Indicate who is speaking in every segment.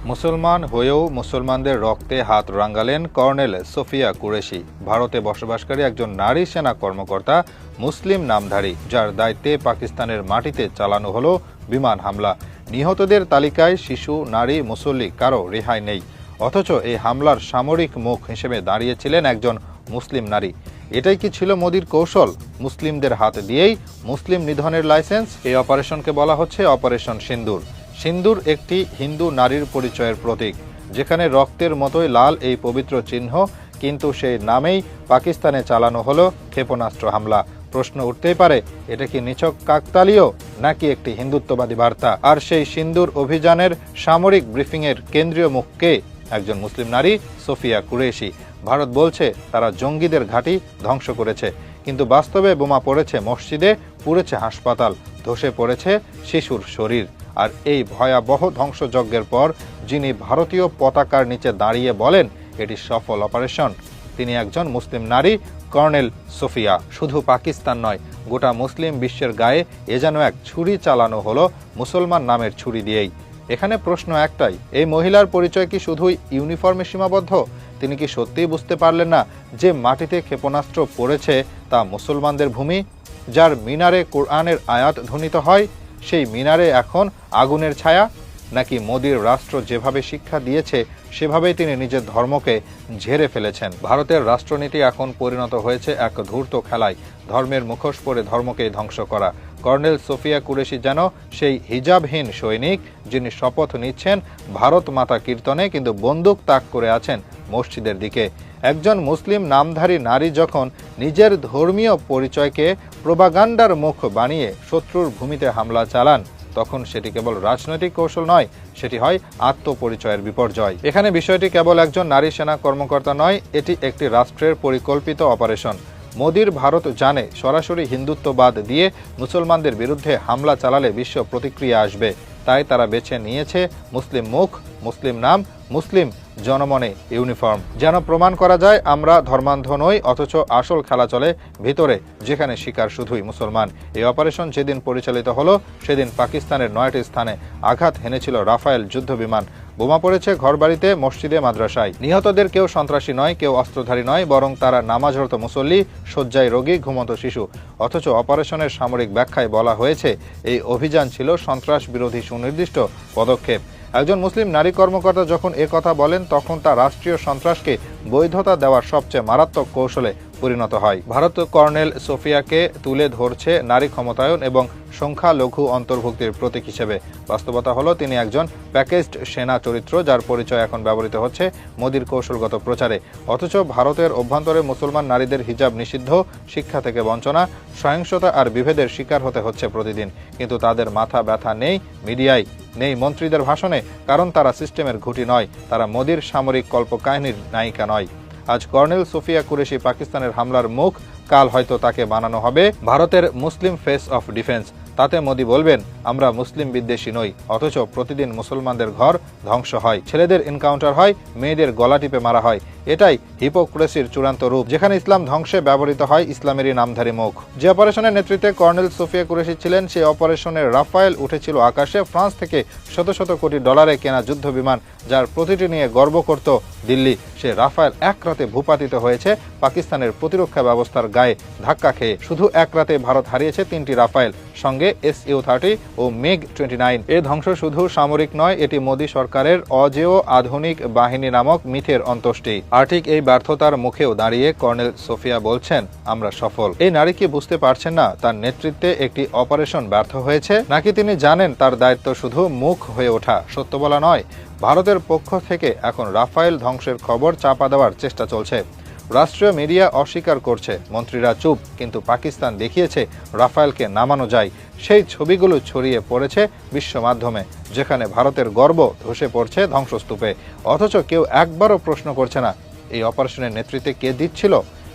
Speaker 1: মুসলমান হয়েও মুসলমানদের রক্তে হাত রাঙালেন কর্নেল সোফিয়া কুরেশি। ভারতে বসবাসকারী একজন নারী সেনা কর্মকর্তা, মুসলিম নামধারী, যার দায়িত্বে পাকিস্তানের মাটিতে চালানো হলো বিমান হামলা। নিহতদের তালিকায় শিশু, নারী, মুসল্লি কারো রেহাই নেই। অথচ এই হামলার সামরিক মুখ হিসেবে দাঁড়িয়েছিলেন একজন মুসলিম নারী। এটাই কি ছিল মোদির কৌশল? মুসলিমদের হাত দিয়েই মুসলিম নিধনের লাইসেন্স? এই অপারেশনকে বলা হচ্ছে অপারেশন সিন্দুর। সিন্দুর একটি হিন্দু নারীর পরিচয়ের প্রতীক, যেখানে রক্তের মতোই লাল এই পবিত্র চিহ্ন, কিন্তু সেই নামেই পাকিস্তানে চালানো হলো ক্ষেপণাস্ত্র হামলা। প্রশ্ন উঠতেই পারে, এটা কি নিছক কাকতালীয় নাকি একটি হিন্দুত্ববাদী বার্তা? আর সেই সিন্দুর অভিযানের সামরিক ব্রিফিংয়ের কেন্দ্রীয় মুখ কে? একজন মুসলিম নারী, সোফিয়া কুরেশি। ভারত বলছে তারা জঙ্গিদের ঘাঁটি ধ্বংস করেছে, কিন্তু বাস্তবে বোমা পড়েছে মসজিদে, পুড়েছে হাসপাতাল, ধসে পড়েছে শিশুর শরীর। আর এই ভয়াবহ ধ্বংসযজ্ঞের পর যিনি ভারতীয় পতাকার নিচে দাঁড়িয়ে বলেন এটি সফল অপারেশন, তিনি একজন মুসলিম নারী, কর্নেল সোফিয়া। শুধু পাকিস্তান নয়, গোটা মুসলিম বিশ্বের গায়ে এ যেন এক ছুরি চালানো হলো মুসলমান নামের ছুরি দিয়েই। এখানে প্রশ্ন একটাই, এই মহিলার পরিচয় কি শুধুই ইউনিফর্মে সীমাবদ্ধ? তিনি কি সত্যিই বুঝতে পারলেন না যে মাটিতে ক্ষেপণাস্ত্র পড়েছে তা মুসলমানদের ভূমি, যার মিনারে কোরআনের আয়াত ধ্বনিত হয়, সেই মিনারে এখন আগুনের ছায়া? নাকি মোদির রাষ্ট্র যেভাবে শিক্ষা দিয়েছে সেভাবেই তিনি নিজের ধর্মকে ঝেড়ে ফেলেছেন? ভারতের রাষ্ট্রনীতি এখন পরিণত হয়েছে এক ধূর্ত খেলায়, ধর্মের মুখোশ পরে ধর্মকেই ধ্বংস করা। কর্নেল সোফিয়া কুরেশি যেন সেই হিজাবহীন সৈনিক, যিনি শপথ নিচ্ছেন ভারত মাতা কীর্তনে, কিন্তু বন্দুক তাক করে আছেন মসজিদের দিকে। একজন মুসলিম নামধারী নারী যখন নিজের ধর্মীয় পরিচয়কে প্রোপাগান্ডার মুখ বানিয়ে শত্রুর ভূমিতে হামলা চালান, তখন সেটি কেবল রাজনৈতিক কৌশল নয়, সেটি হয় আত্মপরিচয়ের বিপর্যয়। এখানে বিষয়টি কেবল একজন নারী সেনা কর্মকর্তা নয়, এটি একটি রাষ্ট্রের পরিকল্পিত অপারেশন। মোদির ভারত জানে সরাসরি হিন্দুত্ববাদ দিয়ে মুসলমানদের বিরুদ্ধে হামলা চালালে বিশ্ব প্রতিক্রিয়া আসবে, তাই তারা বেছে নিয়েছে মুসলিম মুখ, মুসলিম নাম, মুসলিম জনমনে ইউনিফর্ম, যেন প্রমাণ করা যায় আমরা ধর্মান্ধ নই, অথচ আসল খেলা চলে ভিতরে, যেখানে শিকার শুধুই মুসলমান। এই অপারেশন যেদিন পরিচালিত হলো সেদিন পাকিস্তানের 9টি স্থানে আঘাত হেনেছিল রাফায়েল যুদ্ধ বিমান। বোমা পড়েছে ঘরবাড়িতে, মসজিদে, মাদ্রাসায়। নিহতদের কেউ সন্ত্রাসী নয়, কেউ অস্ত্রধারী নয়, বরং তারা নামাজরত মুসল্লি, শয্যায় রোগী, ঘুমন্ত শিশু। অথচ অপারেশনের সামরিক ব্যাখ্যায় বলা হয়েছে এই অভিযান ছিল সন্ত্রাস বিরোধী সুনির্দিষ্ট পদক্ষেপ। একজন মুসলিম নারী কর্মকর্তা যখন কথা বলেন, তখন তা রাষ্ট্রীয় সন্ত্রাসকে বৈধতা দেওয়ার সবচেয়ে মারাত্মক কৌশলে পরিণত হয়। ভারত কর্নেল সোফিয়াকে তুলে ধরছে নারী ক্ষমতায়ন এবং সংখ্যালঘু অন্তর্ভুক্তির প্রতীক হিসেবে। বাস্তবতা হলো তিনি একজন প্যাকেজড সেনা চরিত্র, যার পরিচয় এখন ব্যবহৃত হচ্ছে মোদির কৌশলগত প্রচারে। অথচ ভারতের অভ্যন্তরে মুসলমান নারীদের হিজাব নিষিদ্ধ, শিক্ষা থেকে বঞ্চনা, সহিংসতা আর বিভেদের শিকার হতে হচ্ছে প্রতিদিন। কিন্তু তাদের মাথা ব্যথা নেই মিডিয়ায়, নেই মন্ত্রীদের ভাষণে, কারণ তারা সিস্টেমের ঘুঁটি নয়, তারা মোদির সামরিক কল্পকাহিনীর নায়িকা নয়। আজ কর্নেল সোফিয়া কুরেশি পাকিস্তানের হামলার মুখ, কাল হয়তো তাকে বানানো হবে ভারতের মুসলিম ফেস অফ ডিফেন্স। তাতে মোদি বলবেন আমরা মুসলিম বিদ্বেষী নই, অথচ প্রতিদিন মুসলমানদের ঘর ধ্বংস হয়, ছেলেদের এনকাউন্টার হয়, মেয়েদের গলা টিপে মারা হয়। এটাই হিপোক্রেসির চূড়ান্ত রূপ, যেখানে ইসলাম ধ্বংসে ব্যবহৃত হয় ইসলামেরই নামধারী মুখ। যে অপারেশনের নেতৃত্বে কর্নেল সোফিয়া কুরেশি ছিলেন, সেই অপারেশনের রাফায়েল উঠেছিল আকাশে। ফ্রান্স থেকে শত শত কোটি ডলারে কেনা যুদ্ধ বিমান, যার প্রতিটি নিয়ে গর্ব করত দিল্লি, সে রাফায়েল এক রাতে ভূপাতিত হয়েছে পাকিস্তানের প্রতিরক্ষা ব্যবস্থার গায়ে ধাক্কা খেয়ে। শুধু এক রাতে ভারত হারিয়েছে 3টি রাফায়েল, সঙ্গে SU-30 ও MiG-29। এ ধ্বংস শুধু সামরিক নয়, এটি মোদী সরকারের অজেয় আধুনিক বাহিনী নামক মিথের অন্ত্যেষ্টি। আর ঠিক এই ব্যর্থতার মুখেও দাঁড়িয়ে কর্নেল সোফিয়া বলছেন আমরা সফল। এই নারী কি বুঝতে পারছেন না তার নেতৃত্বে একটি অপারেশন ব্যর্থ হয়েছে? নাকি তিনি জানেন তার দায়িত্ব শুধু মুখ হয়ে ওঠা, সত্য বলা নয়? ভারতের পক্ষ থেকে এখন রাফায়েল ধ্বংসের খবর চাপা দেওয়ার চেষ্টা চলছে। রাষ্ট্রীয় মিডিয়া অস্বীকার করছে, মন্ত্রীরা চুপ, কিন্তু পাকিস্তান দেখিয়েছে রাফায়েলকে নামানো যায়। সেই ছবিগুলো ছড়িয়ে পড়েছে বিশ্ব মাধ্যমে, যেখানে ভারতের গর্ব ধসে পড়ছে ধ্বংসস্তূপে। অথচ কেউ একবারও প্রশ্ন করছে না এই অপারেশনের নেতৃত্বে কে দিচ্ছিল।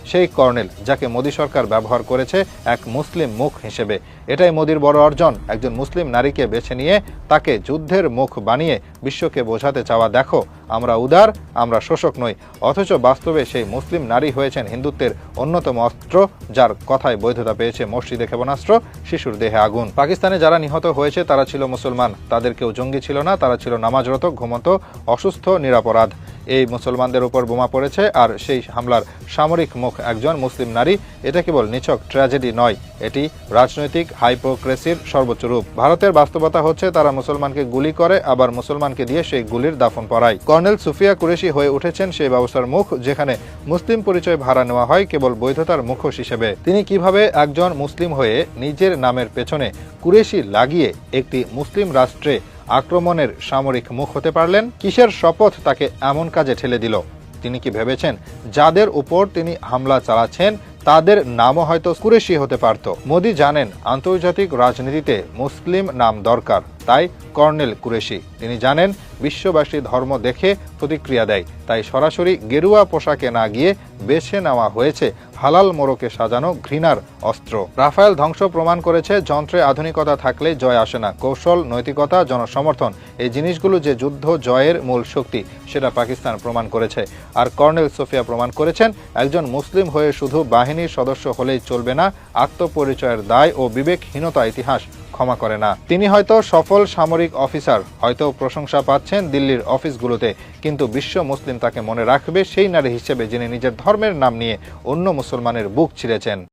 Speaker 1: সেই কর্নেল যাকে মোদী সরকার ব্যবহার করেছে এক মুসলিম মুখ হিসেবে। এটাই মোদীর বড় অর্জন, একজন মুসলিম নারীকে বেছে নিয়ে তাকে যুদ্ধের মুখ বানিয়ে বিশ্বকে বোঝাতে চাওয়া, দেখো আমরা উদার, আমরা শোষক নই। অথচ বাস্তবে সেই মুসলিম নারী হয়েছেন হিন্দুত্বের অন্যতম অস্ত্র, যার কথায় বৈধতা পেয়েছে মসজিদে ক্ষেপণাস্ত্র, শিশুর দেহে আগুন। পাকিস্তানে যারা নিহত হয়েছে তারা ছিল মুসলমান, তাদের কেউ জঙ্গি ছিল না, তারা ছিল নামাজরত, ঘুমন্ত, অসুস্থ, নিরাপরাধ। এই মুসলমানদের উপর বোমা পড়েছে, আর সেই হামলার সামরিক মুখ একজন মুসলিম নারী। এটা কেবল নিছক ট্র্যাজেডি নয়, এটি রাজনৈতিক হাইপোক্রেসির সর্বোচ্চ রূপ। ভারতের বাস্তবতা হচ্ছে তারা মুসলমানকে গুলি করে, আবার মুসলমানকে দিয়ে সেই গুলির দাফন পড়ায়। কর্নেল সুফিয়া কুরেশি হয়ে উঠেছেন সেই ব্যবস্থার মুখ, যেখানে মুসলিম পরিচয় ভাড়া নেওয়া হয় কেবল বৈধতার মুখোশ হিসেবে। তিনি কিভাবে একজন মুসলিম হয়ে নিজের নামের পেছনে কুরেশি লাগিয়ে একটি মুসলিম রাষ্ট্রে আক্রমণের সামরিক মুখ হতে পারলেন? কিসের শপথ তাকে এমন কাজে ঠেলে দিল? তিনি কি ভেবেছেন যাদের উপর তিনি হামলা চালাচ্ছেন তাদের নামও হয়তো কুরেশি হতে পারত? মোদী জানেন আন্তর্জাতিক রাজনীতিতে মুসলিম নাম দরকার, তাই কর্নেল কুরেশি। তিনি জানেন বিশ্ববাসী ধর্ম দেখে প্রতিক্রিয়া দেয়, তাই সরাসরি গেরুয়া পোশাকে না গিয়ে বেছে নেওয়া হয়েছে হালাল মোড়কে সাজানো ঘৃণার অস্ত্র। রাফায়েল ধ্বংস প্রমাণ করেছে যন্ত্রে আধুনিকতা থাকলে জয় আসে না। কৌশল, নৈতিকতা, জনসমর্থন, এই জিনিসগুলো যে যুদ্ধ জয়ের মূল শক্তি, সেটা পাকিস্তান প্রমাণ করেছে। আর কর্নেল সোফিয়া প্রমাণ করেছেন একজন মুসলিম হয়ে শুধু বাহিনীর সদস্য হলেই চলবে না, আত্মপরিচয়ের দায় ও বিবেকহীনতা ইতিহাস ক্ষমা করে না। তিনি হয়তো সফল সামরিক অফিসার, হয়তো প্রশংসা পাচ্ছেন দিল্লির অফিসগুলোতে, কিন্তু বিশ্ব মুসলিম তাকে মনে রাখবে সেই নারী হিসেবে যিনি নিজের ধর্মের নাম নিয়ে অন্য মুসলমানের বুক ছিঁড়েছেন।